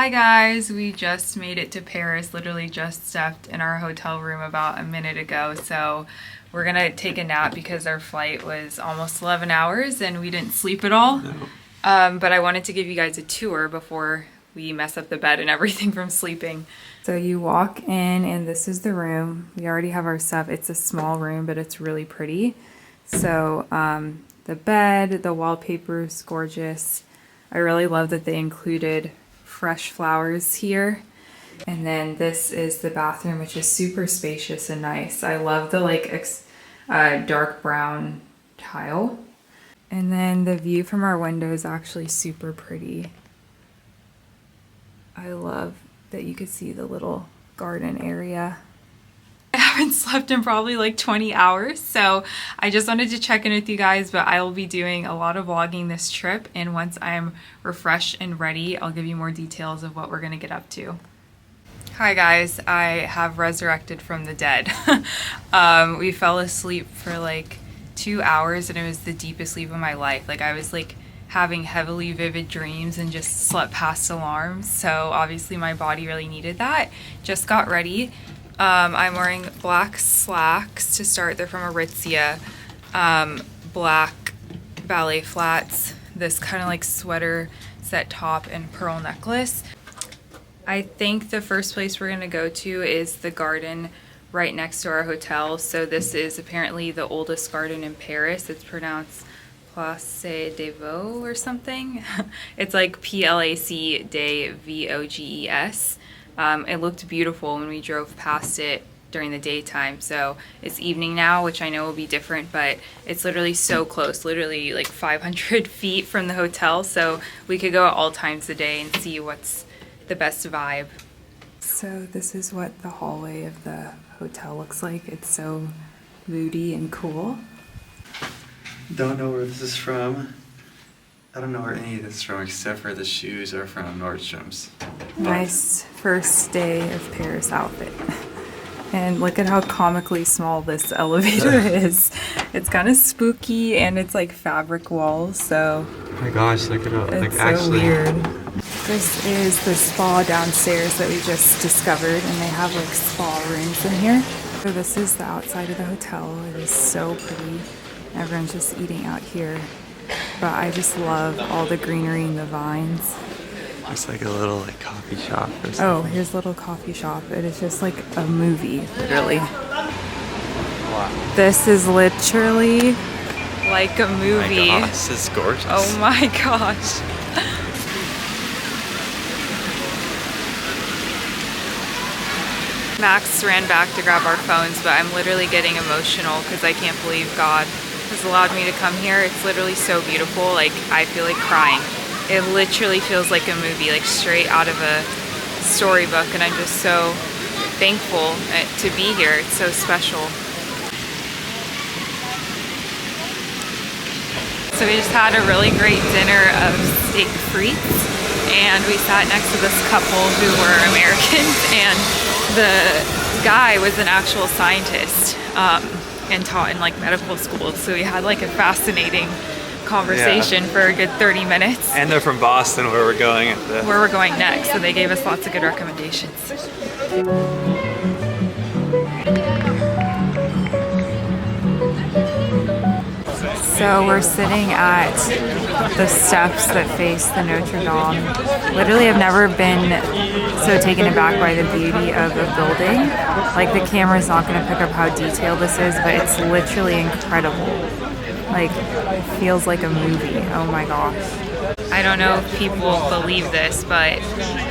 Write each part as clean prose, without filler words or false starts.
Hi guys, we just made it to Paris, literally just stepped in our hotel room about a minute ago. So we're gonna take a nap because our flight was almost 11 hours and we didn't sleep at all. No. But I wanted to give you guys a tour before we mess up the bed and everything from sleeping. So you walk in and this is the room. We already have our stuff. It's a small room, but it's really pretty. So the bed, the wallpaper is gorgeous. I really love that they included fresh flowers here. And then this is the bathroom, which is super spacious and nice. I love the like dark brown tile. And then the view from our window is actually super pretty. I love that you could see the little garden area. I haven't slept in probably like 20 hours, so I just wanted to check in with you guys, but I will be doing a lot of vlogging this trip, and once I'm refreshed and ready, I'll give you more details of what we're gonna get up to. Hi guys, I have resurrected from the dead. We fell asleep for like 2 hours and it was the deepest sleep of my life. Like I was like having heavily vivid dreams and just slept past alarms, so obviously my body really needed that. Just got ready. I'm wearing black slacks to start. They're from Aritzia. Black ballet flats, this kind of like sweater set top and pearl necklace. I think the first place we're gonna go to is the garden right next to our hotel. So this is apparently the oldest garden in Paris. It's pronounced Place des Vosges or something. It's like P-L-A-C des V-O-G-E-S. It looked beautiful when we drove past it during the daytime. So it's evening now, which I know will be different, but it's literally so close, literally like 500 feet from the hotel. So we could go at all times of the day and see what's the best vibe. So this is what the hallway of the hotel looks like. It's so moody and cool. Don't know where this is from. I don't know where any of this is from except for the shoes are from Nordstrom's. Nice first day of Paris outfit. And look at how comically small this elevator is. It's kind of spooky and it's like fabric walls, so. Oh my gosh, look at it. It's like so weird. This is the spa downstairs that we just discovered, and they have like spa rooms in here. So this is the outside of the hotel. It is so pretty. Everyone's just eating out here. But I just love all the greenery and the vines. It's like a little like coffee shop or something. Oh, here's a little coffee shop. It is just like a movie, literally. Wow. This is literally like a movie. Oh my gosh, this is gorgeous. Oh my gosh. Max ran back to grab our phones, but I'm literally getting emotional because I can't believe God has allowed me to come here. It's literally so beautiful. Like I feel like crying. It literally feels like a movie, like straight out of a storybook, and I'm just so thankful to be here. It's so special. So we just had a really great dinner of steak frites, and we sat next to this couple who were Americans, and the guy was an actual scientist and taught in like medical school. So we had like a fascinating conversation for a good 30 minutes. And they're from Boston, where we're going where we're going next. So they gave us lots of good recommendations. So we're sitting at the steps that face the Notre Dame. Literally, I've never been so taken aback by the beauty of a building. Like the camera's not going to pick up how detailed this is, but it's literally incredible. Like, it feels like a movie. Oh my gosh. I don't know if people believe this, but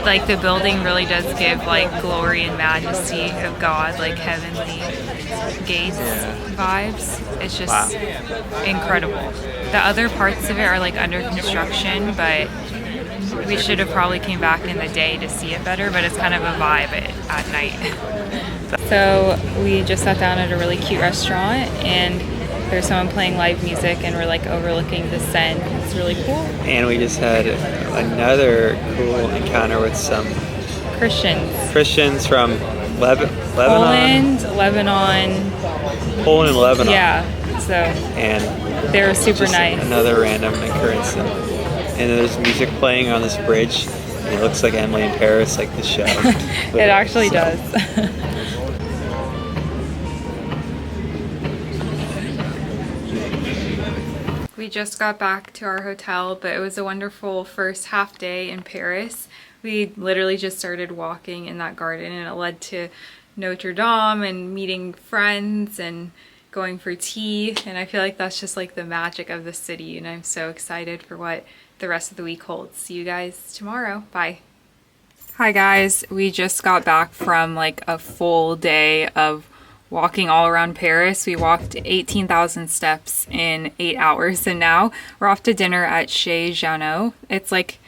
like the building really does give like glory and majesty of God, like heavenly gates vibes. It's just incredible. The other parts of it are like under construction, but we should have probably came back in the day to see it better, but it's kind of a vibe at night. So we just sat down at a really cute restaurant, and there's someone playing live music, and we're like overlooking the Seine. It's really cool. And we just had another cool encounter with some Christians from Lebanon. Poland and Lebanon. Yeah. So. And they were super nice. Another random occurrence. And there's music playing on this bridge. It looks like Emily in Paris, like the show. It actually does. We just got back to our hotel, but it was a wonderful first half day in Paris. We literally just started walking in that garden and it led to Notre Dame and meeting friends and going for tea. And I feel like that's just like the magic of the city, and I'm so excited for what the rest of the week holds. See you guys tomorrow. Bye. Hi guys, we just got back from like a full day of walking all around Paris. We walked 18,000 steps in 8 hours, and now we're off to dinner at Chez Jeannot. It's like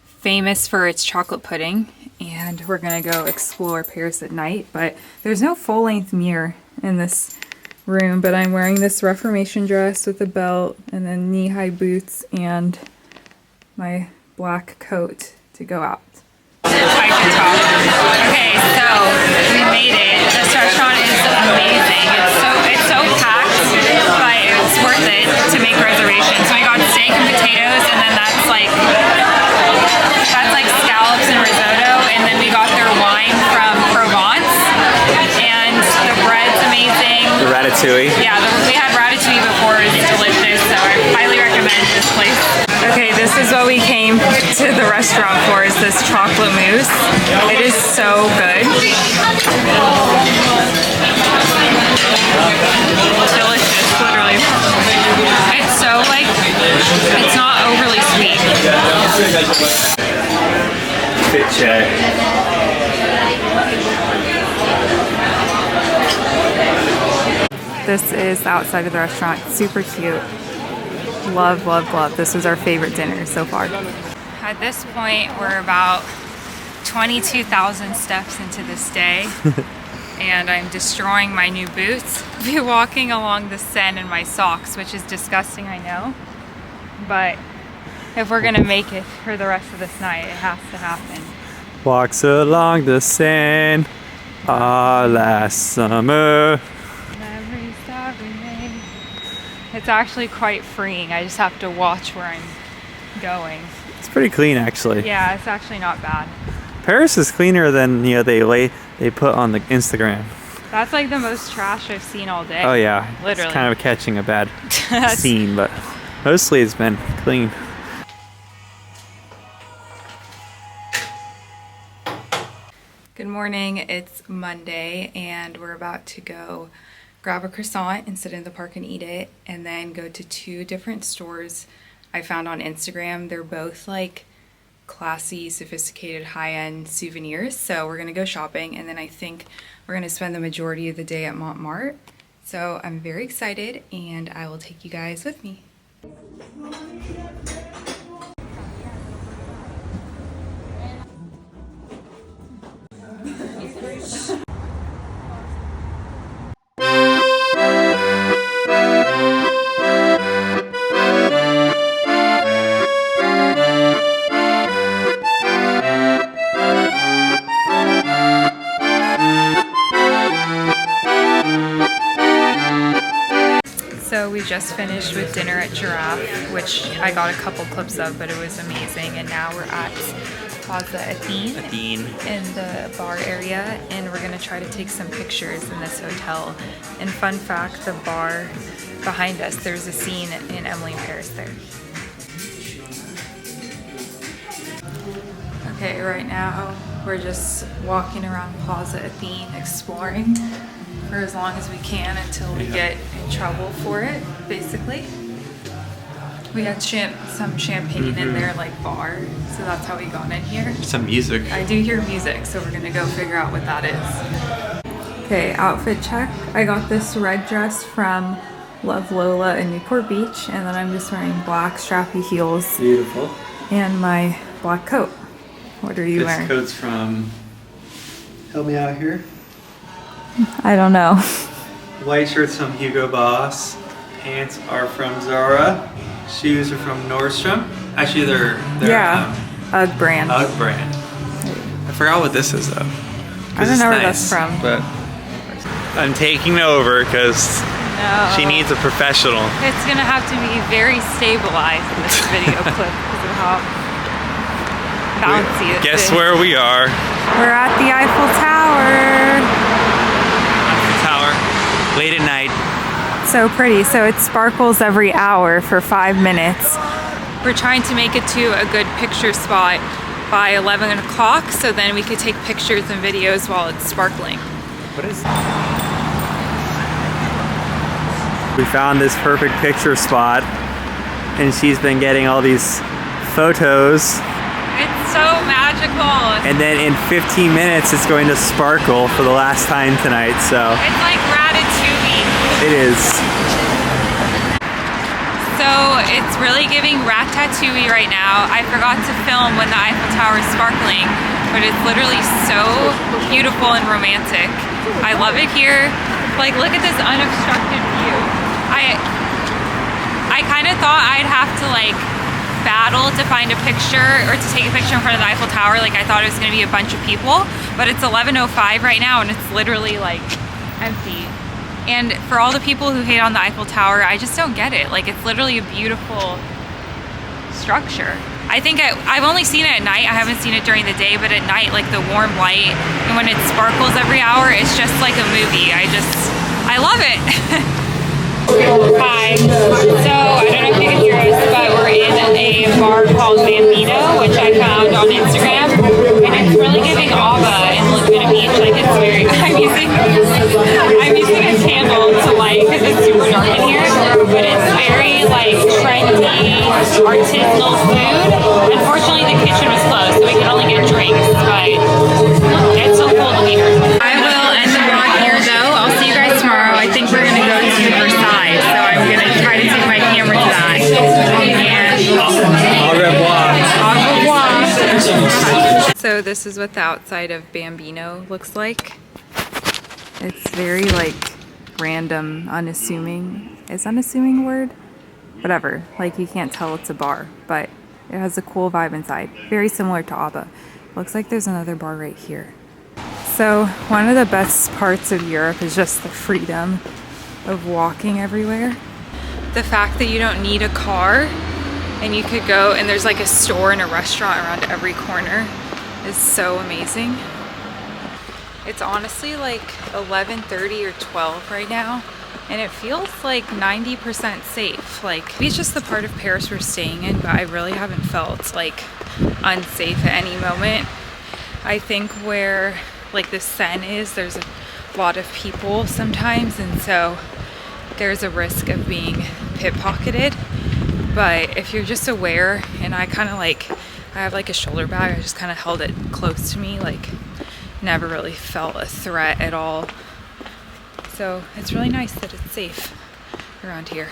famous for its chocolate pudding, and we're gonna go explore Paris at night, but there's no full-length mirror in this room, but I'm wearing this Reformation dress with a belt and then knee-high boots and my black coat to go out. Eiffel Tower. Okay, so we made it. This restaurant is amazing. It's so packed, but it's worth it to make reservations. So we got steak and potatoes, and then that's like scallops and risotto, and then we got their wine from Provence, and the bread's amazing. The ratatouille. Yeah, we had ratatouille before. It's delicious, so I highly recommend this place. Okay, this is what we came to the restaurant for, is this chocolate mousse. It is so good. Delicious, literally. It's so like, it's not overly sweet. Fit check. This is the outside of the restaurant. Super cute. Love, love, love. This was our favorite dinner so far. At this point, we're about 22,000 steps into this day, and I'm destroying my new boots. I'll be walking along the Seine in my socks, which is disgusting, I know. But if we're gonna make it for the rest of this night, it has to happen. Walks along the Seine, last summer. Memories that we made. It's actually quite freeing. I just have to watch where I'm going. It's pretty clean, actually. Yeah, it's actually not bad. Paris is cleaner than they put on the Instagram. That's like the most trash I've seen all day. Oh yeah, literally. It's kind of catching a bad scene, but mostly it's been clean. Good morning, it's Monday, and we're about to go grab a croissant and sit in the park and eat it, and then go to 2 different stores I found on Instagram. They're both like classy, sophisticated, high-end souvenirs. So we're gonna go shopping, and then I think we're gonna spend the majority of the day at Montmartre. So I'm very excited, and I will take you guys with me. So we just finished with dinner at Giraffe, which I got a couple clips of, but it was amazing. And now we're at Plaza Athene in the bar area, and we're gonna try to take some pictures in this hotel. And fun fact, the bar behind us, there's a scene in Emily in Paris there. Okay, right now we're just walking around Plaza Athene, exploring for as long as we can until we get in trouble for it, basically. We had some champagne in their like bar, so that's how we got in here. Some music. I do hear music, so we're gonna go figure out what that is. Okay, outfit check. I got this red dress from Love Lola in Newport Beach, and then I'm just wearing black strappy heels. Beautiful. And my black coat. What are you wearing? This coat's from, help me out here. I don't know. White shirt's from Hugo Boss. Pants are from Zara. Shoes are from Nordstrom. Actually, they're UGG brand. UGG brand. I forgot what this is though. I don't know where that's from. But I'm taking over because she needs a professional. It's gonna have to be very stabilized in this video clip because of how bouncy. Guess where we are? We're at the Eiffel Tower. Eiffel Tower, late at night. So pretty. So it sparkles every hour for 5 minutes. We're trying to make it to a good picture spot by 11 o'clock, so then we could take pictures and videos while it's sparkling. What is that? We found this perfect picture spot, and she's been getting all these photos. It's so magical. And then in 15 minutes, it's going to sparkle for the last time tonight, so. It's like ratatouille. It is. So it's really giving ratatouille right now. I forgot to film when the Eiffel Tower is sparkling, but it's literally so beautiful and romantic. I love it here. Like, look at this unobstructed view. I kind of thought I'd have to like battle to find a picture or to take a picture in front of the Eiffel Tower. Like, I thought it was gonna be a bunch of people, but it's 11:05 right now and it's literally like empty. And for all the people who hate on the Eiffel Tower, I just don't get it. Like, it's literally a beautiful structure. I think I've only seen it at night. I haven't seen it during the day, but at night, like the warm light and when it sparkles every hour, it's just like a movie. I love it. Hi. So, I don't know if you can hear us, but we're in a bar called Bambino, which I found on Instagram. And it's really giving Ava in Laguna Beach. Like, it's very, I'm using a candle to light because it's super dark in here. But it's very, like, trendy, artisanal food. Unfortunately, the kitchen was closed, so we could only get drinks, but it's so cool to be here. I will end the vlog here, though. I'll see you guys tomorrow. I think we're going to go to Versailles, so I'm going to try to take my camera to that. And au revoir. Au revoir. So this is what the outside of Bambino looks like. It's very like random, unassuming. Is unassuming a word? Whatever. Like, you can't tell it's a bar, but it has a cool vibe inside. Very similar to Abba. Looks like there's another bar right here. So one of the best parts of Europe is just the freedom of walking everywhere. The fact that you don't need a car and you could go and there's like a store and a restaurant around every corner is so amazing. It's honestly like 11:30 or 12 right now and it feels like 90% safe. Like, maybe it's just the part of Paris we're staying in, but I really haven't felt like unsafe at any moment. I think where like the Seine is, there's a lot of people sometimes, and so there's a risk of being pickpocketed. But if you're just aware, and I kind of like, I have like a shoulder bag, I just kind of held it close to me, like never really felt a threat at all. So it's really nice that it's safe around here.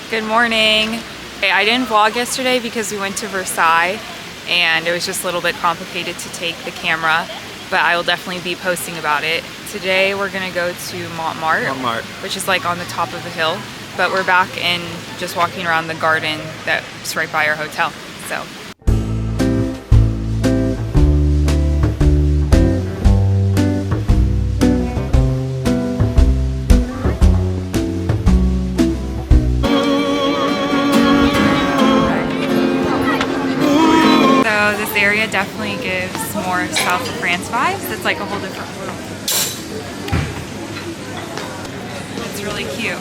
Good morning. Okay, I didn't vlog yesterday because we went to Versailles and it was just a little bit complicated to take the camera, but I will definitely be posting about it. Today we're gonna go to Montmartre, which is like on the top of a hill, but we're back in just walking around the garden that's right by our hotel, so. This area definitely gives more South of France vibes. It's like a whole different world. It's really cute.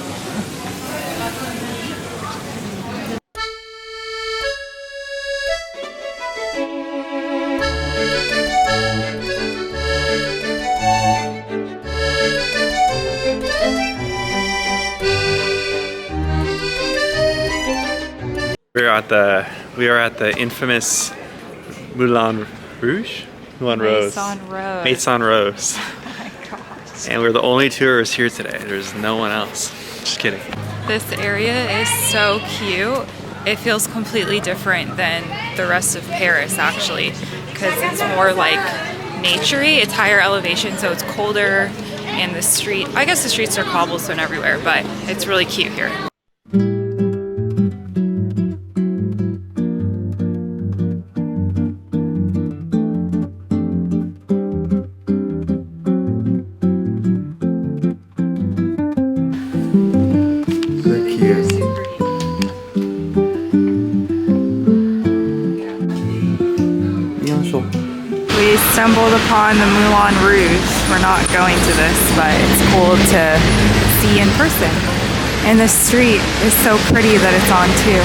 We are at the infamous Moulin Rouge? Moulin Rose. Maison Rose. Oh my gosh. And we're the only tourists here today. There's no one else. Just kidding. This area is so cute. It feels completely different than the rest of Paris actually, because it's more like naturey. It's higher elevation, so it's colder, and the street, I guess the streets are cobblestone everywhere, but it's really cute here. stumbled upon the Moulin Rouge. We're not going to this, but it's cool to see in person. And the street is so pretty that it's on too.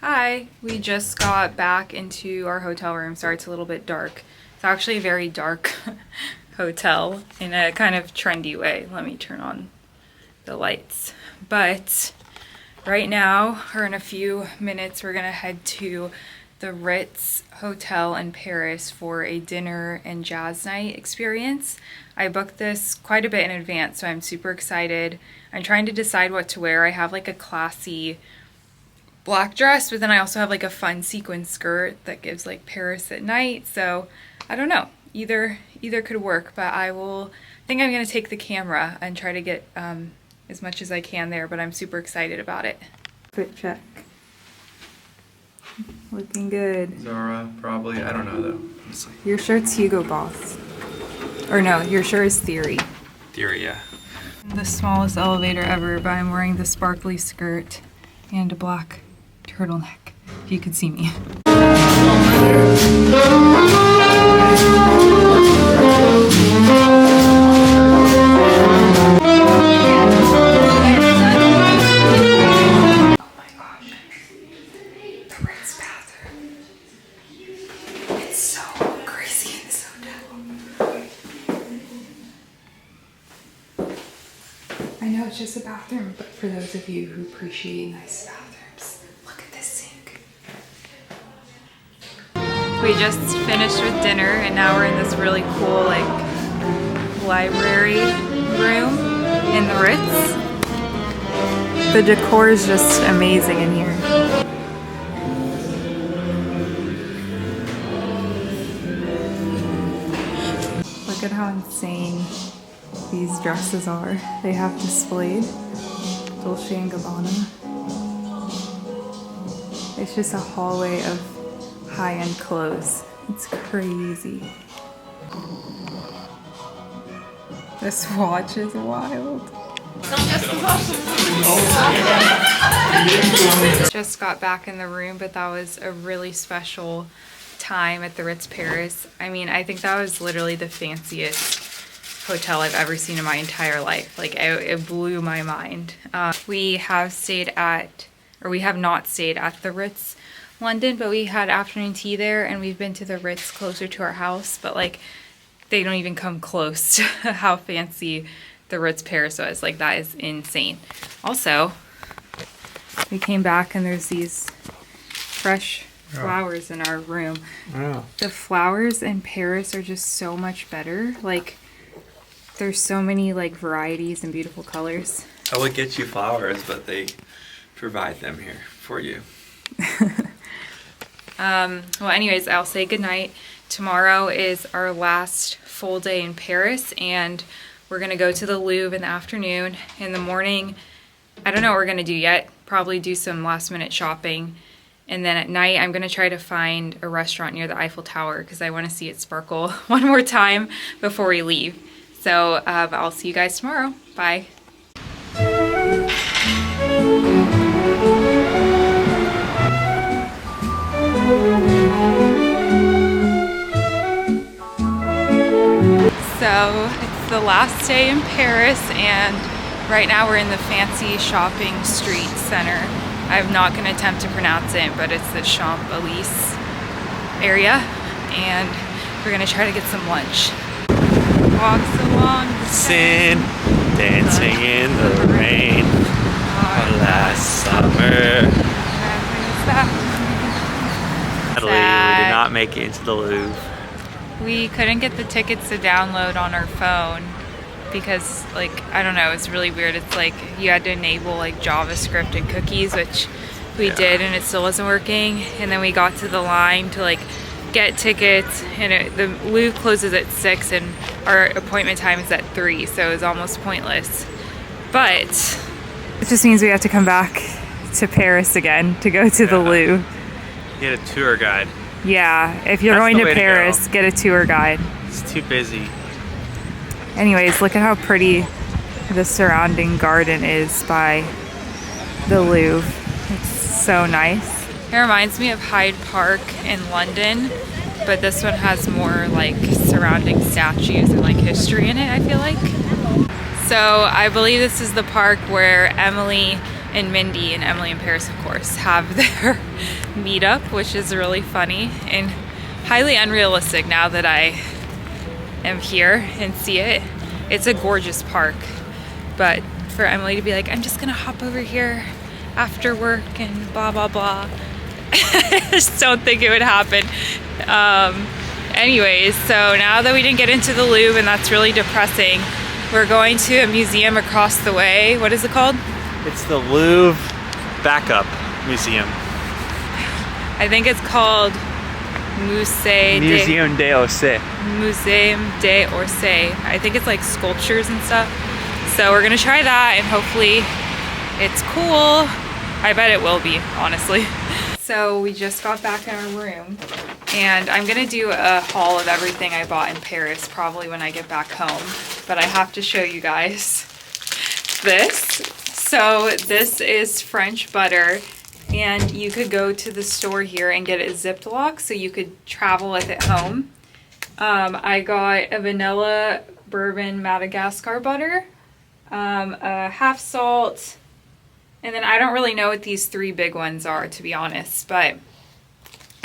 Hi, we just got back into our hotel room. Sorry, it's a little bit dark. It's actually a very dark hotel in a kind of trendy way. Let me turn on the lights. But right now, or in a few minutes, we're gonna head to the Ritz Hotel in Paris for a dinner and jazz night experience. I booked this quite a bit in advance, so I'm super excited. I'm trying to decide what to wear. I have like a classy black dress, but then I also have like a fun sequin skirt that gives like Paris at night. So I don't know, either could work, but I think I'm gonna take the camera and try to get as much as I can there, but I'm super excited about it. Fit check. Looking good. Zara, probably. I don't know though. Your shirt's Hugo Boss. Or no, your shirt is Theory. Theory, yeah. The smallest elevator ever, but I'm wearing the sparkly skirt and a black turtleneck, if you could see me. I know it's just a bathroom, but for those of you who appreciate nice bathrooms, look at this sink. We just finished with dinner and now we're in this really cool like library room in the Ritz. The decor is just amazing in here. Look at how insane these dresses are. They have displayed Dolce & Gabbana. It's just a hallway of high-end clothes. It's crazy. This watch is wild. Just got back in the room, but that was a really special time at the Ritz Paris. I mean, I think that was literally the fanciest hotel I've ever seen in my entire life. Like it blew my mind. We have not stayed at the Ritz London, but we had afternoon tea there, and we've been to the Ritz closer to our house, but like they don't even come close to how fancy the Ritz Paris was. Like that is insane. Also, we came back and there's these fresh flowers in our room. Wow. The flowers in Paris are just so much better. Like there's so many like varieties and beautiful colors. I would get you flowers, but they provide them here for you. Well, anyways, I'll say goodnight. Tomorrow is our last full day in Paris, and we're gonna go to the Louvre in the afternoon. In the morning, I don't know what we're gonna do yet. Probably do some last minute shopping. And then at night, I'm gonna try to find a restaurant near the Eiffel Tower because I wanna see it sparkle one more time before we leave. So I'll see you guys tomorrow. Bye. So it's the last day in Paris, and right now we're in the fancy shopping street center. I'm not going to attempt to pronounce it, but it's the Champs-Élysées area, and we're going to try to get some lunch. Walks along the Sin, dancing in the rain, last summer. Sadly, we did not make it into the Louvre. We couldn't get the tickets to download on our phone because, like, I don't know, it's really weird. It's like you had to enable like JavaScript and cookies, which we did, and it still wasn't working. And then we got to the line to like get tickets, and the Louvre closes at 6 and our appointment time is at 3, so it was almost pointless. But it just means we have to come back to Paris again to go to the Louvre. Get a tour guide. Yeah, if you're going to Paris, get a tour guide. It's too busy. Anyways, look at how pretty the surrounding garden is by the Louvre. It's so nice. It reminds me of Hyde Park in London, but this one has more like surrounding statues and like history in it, I feel like. So I believe this is the park where Emily and Mindy, and Emily in Paris of course, have their meetup, which is really funny and highly unrealistic now that I am here and see it. It's a gorgeous park, but for Emily to be like, I'm just gonna hop over here after work and blah blah blah, I just don't think it would happen. Anyways, so now that we didn't get into the Louvre and that's really depressing, we're going to a museum across the way. What is it called? It's the Louvre Backup Museum. I think it's called Museum d'Orsay. Museum d'Orsay. I think it's like sculptures and stuff. So we're gonna try that and hopefully it's cool. I bet it will be, honestly. So we just got back in our room and I'm gonna do a haul of everything I bought in Paris probably when I get back home, but I have to show you guys this. So this is French butter, and you could go to the store here and get it Ziploc so you could travel with it home. I got a vanilla bourbon Madagascar butter, a half salt, and then I don't really know what these three big ones are, to be honest, but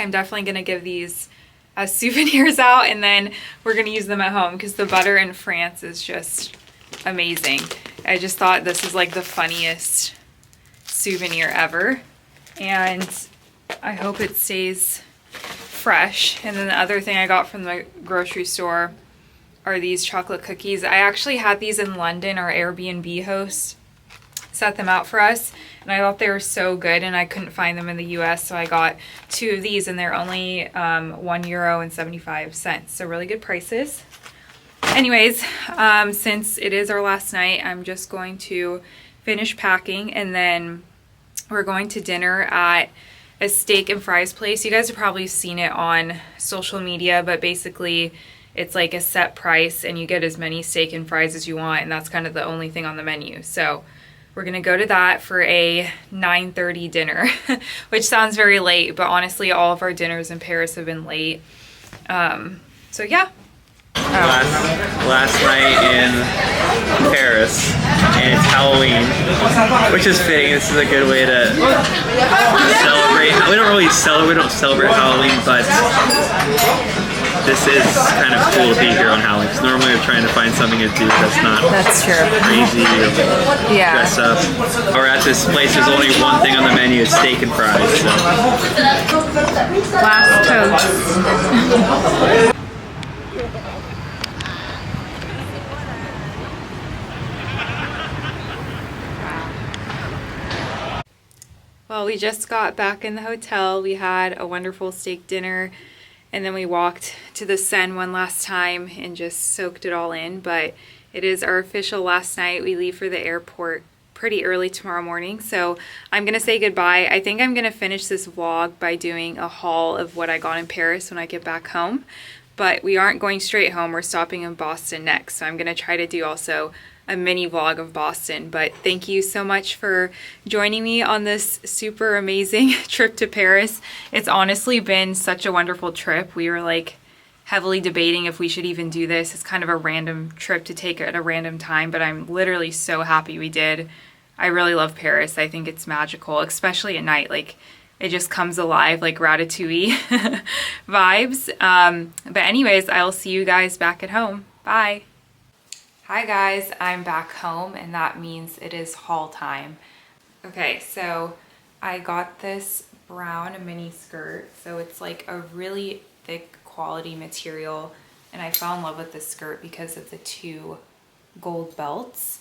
I'm definitely gonna give these as souvenirs out, and then we're gonna use them at home because the butter in France is just amazing. I just thought this is like the funniest souvenir ever, and I hope it stays fresh. And then the other thing I got from the grocery store are these chocolate cookies. I actually had these in London. Our Airbnb host set them out for us, and I thought they were so good, and I couldn't find them in the US, so I got 2 of these, and they're only €1.75, so really good prices. Anyways, since it is our last night, I'm just going to finish packing, and then we're going to dinner at a steak and fries place. You guys have probably seen it on social media, but basically it's like a set price and you get as many steak and fries as you want, and that's kind of the only thing on the menu. So we're gonna go to that for a 9:30 dinner, which sounds very late, but honestly all of our dinners in Paris have been late. So yeah. Last night in Paris, and it's Halloween, which is fitting. This is a good way to celebrate. We don't celebrate Halloween, but this is kind of cool to be here on Halloween. Because normally we're trying to find something to do that's true. Crazy. Yeah. Dress up. Or at this place, there's only one thing on the menu: it's steak and fries. So. Last toast. Well, we just got back in the hotel. We had a wonderful steak dinner, and then we walked to the Seine one last time and just soaked it all in. But it is our official last night. We leave for the airport pretty early tomorrow morning, so I'm gonna say goodbye. I think I'm gonna finish this vlog by doing a haul of what I got in Paris when I get back home, but we aren't going straight home. We're stopping in Boston next, so I'm gonna try to do also a mini vlog of Boston. But thank you so much for joining me on this super amazing trip to Paris. It's honestly been such a wonderful trip. We were like heavily debating if we should even do this. It's kind of a random trip to take at a random time, but I'm literally so happy we did. I really love Paris. I think it's magical, especially at night. Like it just comes alive, like Ratatouille vibes. But anyways, I'll see you guys back at home. Bye. Hi guys, I'm back home, and that means it is haul time. Okay, so I got this brown mini skirt. So it's like a really thick quality material, and I fell in love with this skirt because of the 2 gold belts,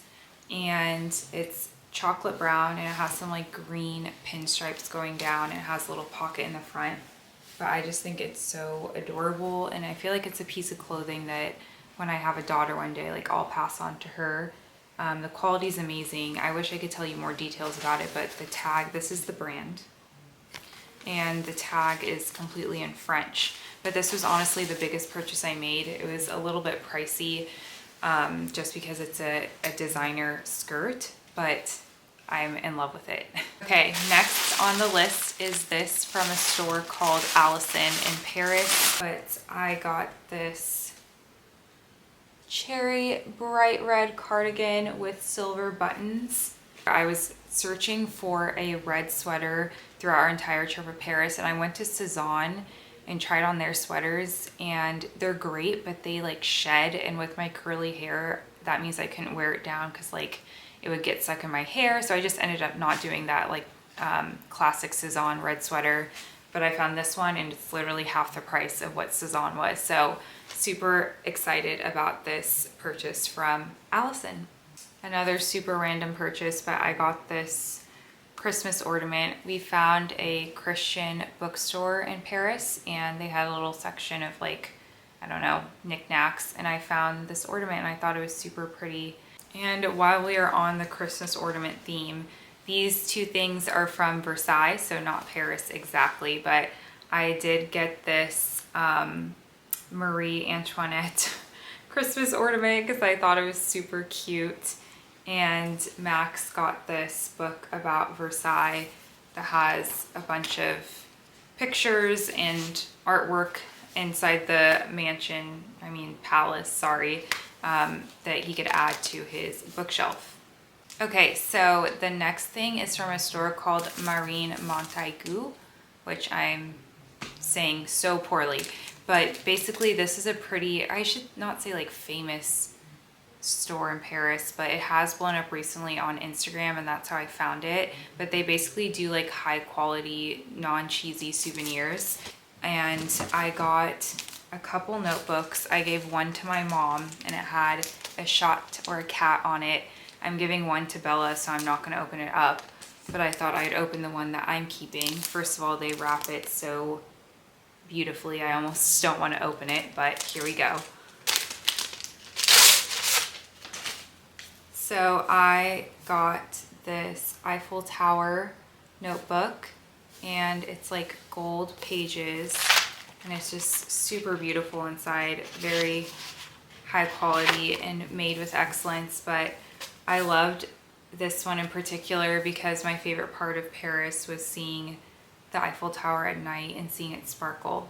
and it's chocolate brown and it has some like green pinstripes going down, and it has a little pocket in the front. But I just think it's so adorable, and I feel like it's a piece of clothing that when I have a daughter one day, like I'll pass on to her. The quality is amazing. I wish I could tell you more details about it, but the tag, this is the brand, and the tag is completely in French. But this was honestly the biggest purchase I made. It was a little bit pricey just because it's a designer skirt, but I'm in love with it. Okay, next on the list is this from a store called Allison in Paris. But I got this cherry bright red cardigan with silver buttons. I was searching for a red sweater throughout our entire trip to Paris, and I went to Cezanne and tried on their sweaters, and they're great, but they like shed, and with my curly hair, that means I couldn't wear it down because like it would get stuck in my hair. So I just ended up not doing that like classic Cezanne red sweater. But I found this one, and it's literally half the price of what Cezanne was. So super excited about this purchase from Allison. Another super random purchase, but I got this Christmas ornament. We found a Christian bookstore in Paris, and they had a little section of like, I don't know, knickknacks, and I found this ornament and I thought it was super pretty. And while we are on the Christmas ornament theme, these two things are from Versailles, so not Paris exactly, but I did get this Marie Antoinette Christmas ornament because I thought it was super cute. And Max got this book about Versailles that has a bunch of pictures and artwork inside the mansion, palace, sorry, that he could add to his bookshelf. Okay, so the next thing is from a store called Marine Montaigu, which I'm saying so poorly, but basically this is a pretty, I should not say like famous store in Paris, but it has blown up recently on Instagram, and that's how I found it. But they basically do like high quality, non-cheesy souvenirs. And I got a couple notebooks. I gave one to my mom, and it had a shot or a cat on it. I'm giving one to Bella, so I'm not going to open it up, but I thought I'd open the one that I'm keeping. First of all, they wrap it so beautifully, I almost don't want to open it, but here we go. So I got this Eiffel Tower notebook, and it's like gold pages, and it's just super beautiful inside, very high quality and made with excellence. But I loved this one in particular because my favorite part of Paris was seeing the Eiffel Tower at night and seeing it sparkle.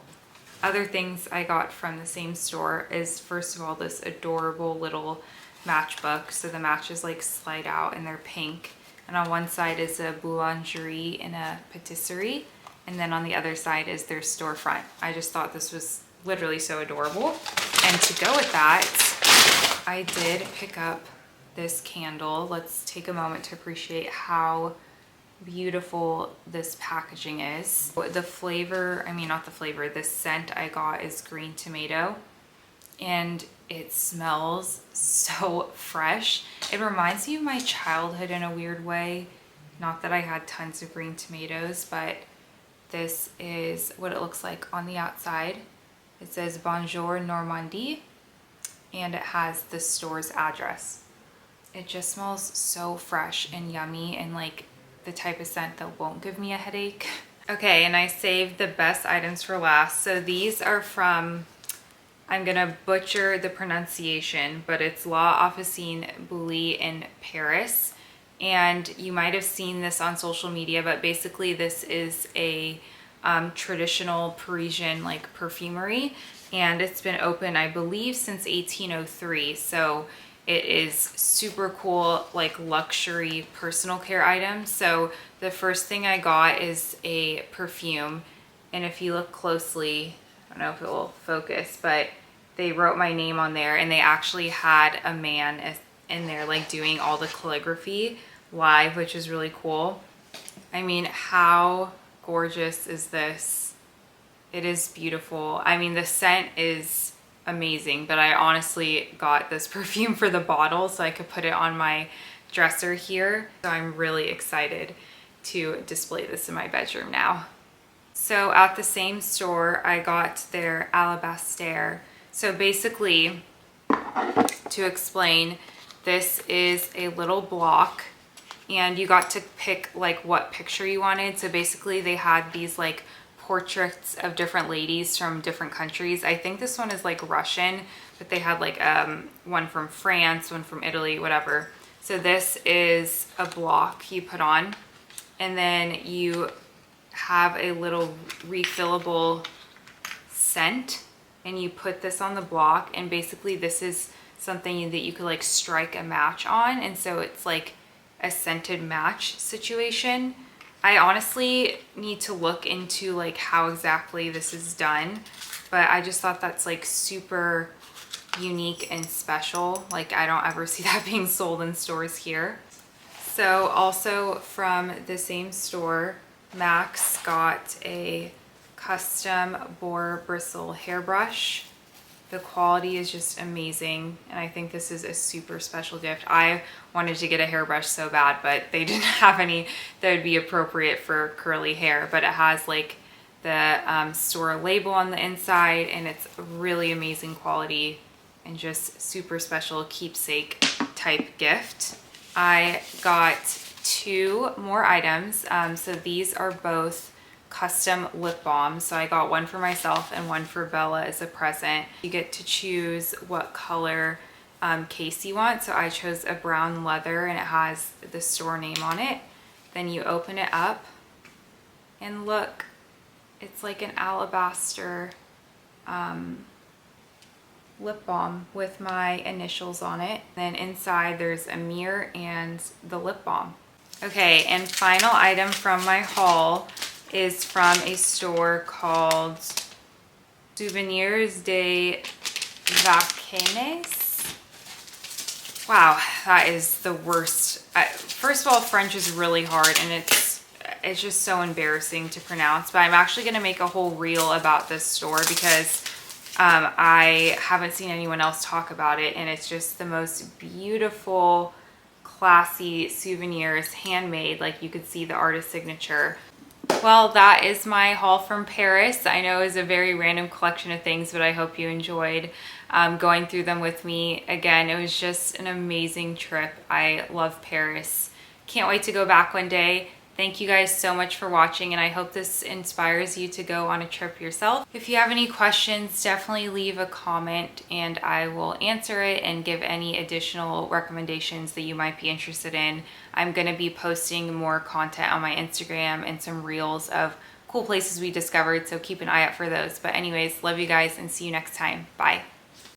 Other things I got from the same store is, first of all, this adorable little matchbook. So the matches like slide out and they're pink. And on one side is a boulangerie and a patisserie. And then on the other side is their storefront. I just thought this was literally so adorable. And to go with that, I did pick up this candle. Let's take a moment to appreciate how beautiful this packaging is. The flavor, the scent I got is green tomato, and it smells so fresh. It reminds me of my childhood in a weird way. Not that I had tons of green tomatoes, but this is what it looks like on the outside. It says Bonjour Normandie, and it has the store's address. It just smells so fresh and yummy, and like the type of scent that won't give me a headache. Okay, and I saved the best items for last. So these are from, I'm gonna butcher the pronunciation, but it's La Officine Bully in Paris. And you might have seen this on social media, but basically this is a traditional Parisian like perfumery, and it's been open, I believe, since 1803. So it is super cool, like luxury personal care items. So the first thing I got is a perfume, and if you look closely, I don't know if it will focus, but they wrote my name on there, and they actually had a man in there like doing all the calligraphy live, which is really cool. I mean, how gorgeous is this? It is beautiful. I mean, the scent is amazing, but I honestly got this perfume for the bottle so I could put it on my dresser here. So I'm really excited to display this in my bedroom now. So at the same store, I got their alabaster. So basically, to explain, this is a little block, and you got to pick like what picture you wanted. So basically they had these like portraits of different ladies from different countries. I think this one is like Russian, but they had like one from France, one from Italy, whatever. So this is a block you put on, and then you have a little refillable scent, and you put this on the block, and basically this is something that you could like strike a match on, and so it's like a scented match situation. I honestly need to look into like how exactly this is done, but I just thought that's like super unique and special. Like I don't ever see that being sold in stores here. So also from the same store, Max got a custom boar bristle hairbrush. The quality is just amazing, and I think this is a super special gift. I wanted to get a hairbrush so bad, but they didn't have any that would be appropriate for curly hair, but it has like the store label on the inside, and it's really amazing quality and just super special keepsake type gift. I got 2 more items. So these are both custom lip balms. So I got one for myself and one for Bella as a present. You get to choose what color case you want. So I chose a brown leather, and it has the store name on it. Then you open it up, and look, it's like an alabaster lip balm with my initials on it. Then inside there's a mirror and the lip balm. Okay, and final item from my haul is from a store called Souvenirs de Vacances. Wow, that is the worst. First of all, French is really hard, and it's just so embarrassing to pronounce, but I'm actually gonna make a whole reel about this store because I haven't seen anyone else talk about it, and it's just the most beautiful, classy souvenirs, handmade. Like you could see the artist signature. Well, that is my haul from Paris. I know it was a very random collection of things, but I hope you enjoyed going through them with me. Again, it was just an amazing trip. I love Paris. Can't wait to go back one day. Thank you guys so much for watching, and I hope this inspires you to go on a trip yourself. If you have any questions, definitely leave a comment and I will answer it and give any additional recommendations that you might be interested in. I'm gonna be posting more content on my Instagram and some reels of cool places we discovered, so keep an eye out for those. But anyways, love you guys and see you next time. Bye.